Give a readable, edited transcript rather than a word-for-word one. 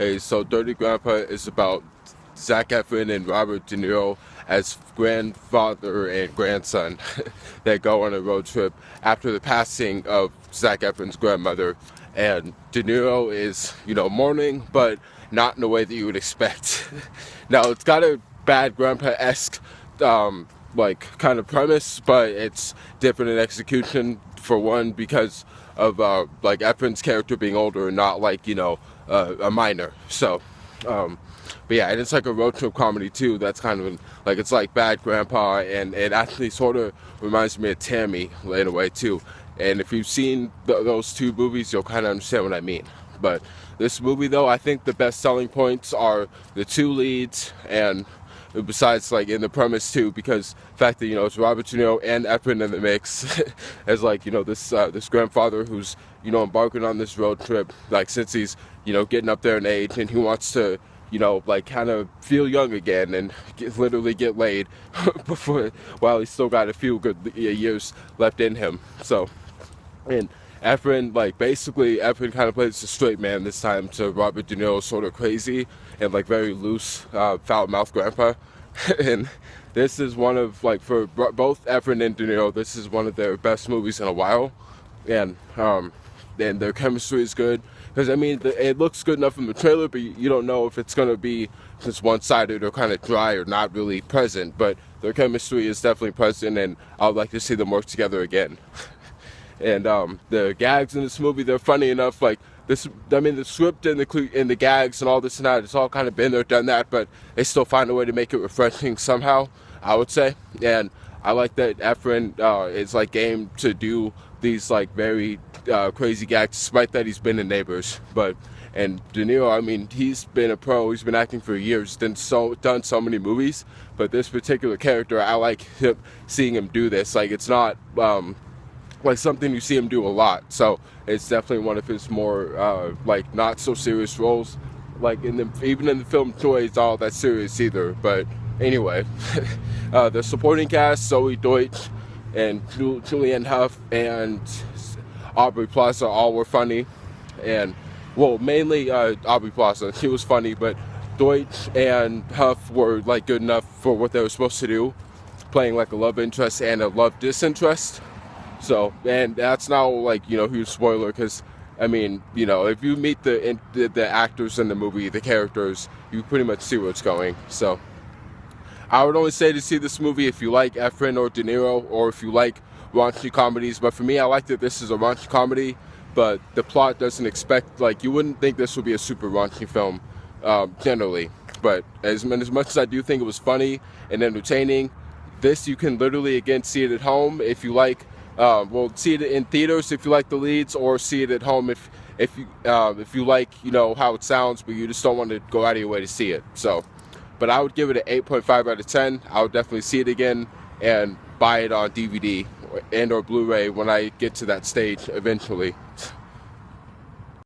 Hey, so Dirty Grandpa is about Zac Efron and Robert De Niro as grandfather and grandson that go on a road trip after the passing of Zac Efron's grandmother. And De Niro is, mourning, but not in the way that you would expect. Now, it's got a bad grandpa-esque, kind of premise, but it's different in execution, for one, because of, Efron's character being older and not a minor. So, but yeah, and it's like a road trip comedy too. That's kind of it's like Bad Grandpa, and it actually sort of reminds me of Tammy in a way too. And if you've seen those two movies, you'll kind of understand what I mean. But this movie, though, I think the best selling points are the two leads, and besides in the premise too, because the fact that it's Robert De Niro and Efron in the mix as this grandfather who's embarking on this road trip since he's getting up there in age, and he wants to kind of feel young again and literally get laid while he's still got a few good years left in him. So, and Efron, basically Efron kind of plays the straight man this time to Robert De Niro's sort of crazy and very loose, foul-mouthed grandpa. And this is one of, for both Efron and De Niro, this is one of their best movies in a while. And their chemistry is good. Because, it looks good enough in the trailer, but you don't know if it's going to be just one-sided or kind of dry or not really present. But their chemistry is definitely present, and I would like to see them work together again. And the gags in this movie, they're funny enough. The script and the gags and all this and that, it's all kind of been there, done that, but they still find a way to make it refreshing somehow, I would say. And I like that Efron is game to do these very crazy gags, despite that he's been in Neighbors. And De Niro, he's been a pro. He's been acting for years, done so many movies. But this particular character, I like seeing him do this. It's not something you see him do a lot. So it's definitely one of his more not so serious roles. Even in the film Toy, it's all that serious either. But anyway, the supporting cast: Zoe Deutsch and Julianne Hough and Aubrey Plaza, all were funny. And mainly Aubrey Plaza, she was funny, but Deutsch and Hough were good enough for what they were supposed to do, playing a love interest and a love disinterest. So, and that's not huge spoiler, because if you meet the actors in the movie, the characters, you pretty much see where it's going. So I would only say to see this movie if you like Efron or De Niro, or if you like raunchy comedies. But for me, I like that this is a raunchy comedy, but the plot doesn't expect, you wouldn't think this would be a super raunchy film, generally. But as much as I do think it was funny and entertaining, this you can literally, again, see it at home if you like. See it in theaters if you like the leads, or see it at home if you like how it sounds, but you just don't want to go out of your way to see it. So, but I would give it an 8.5 out of 10. I would definitely see it again and buy it on DVD and or Blu-ray when I get to that stage eventually.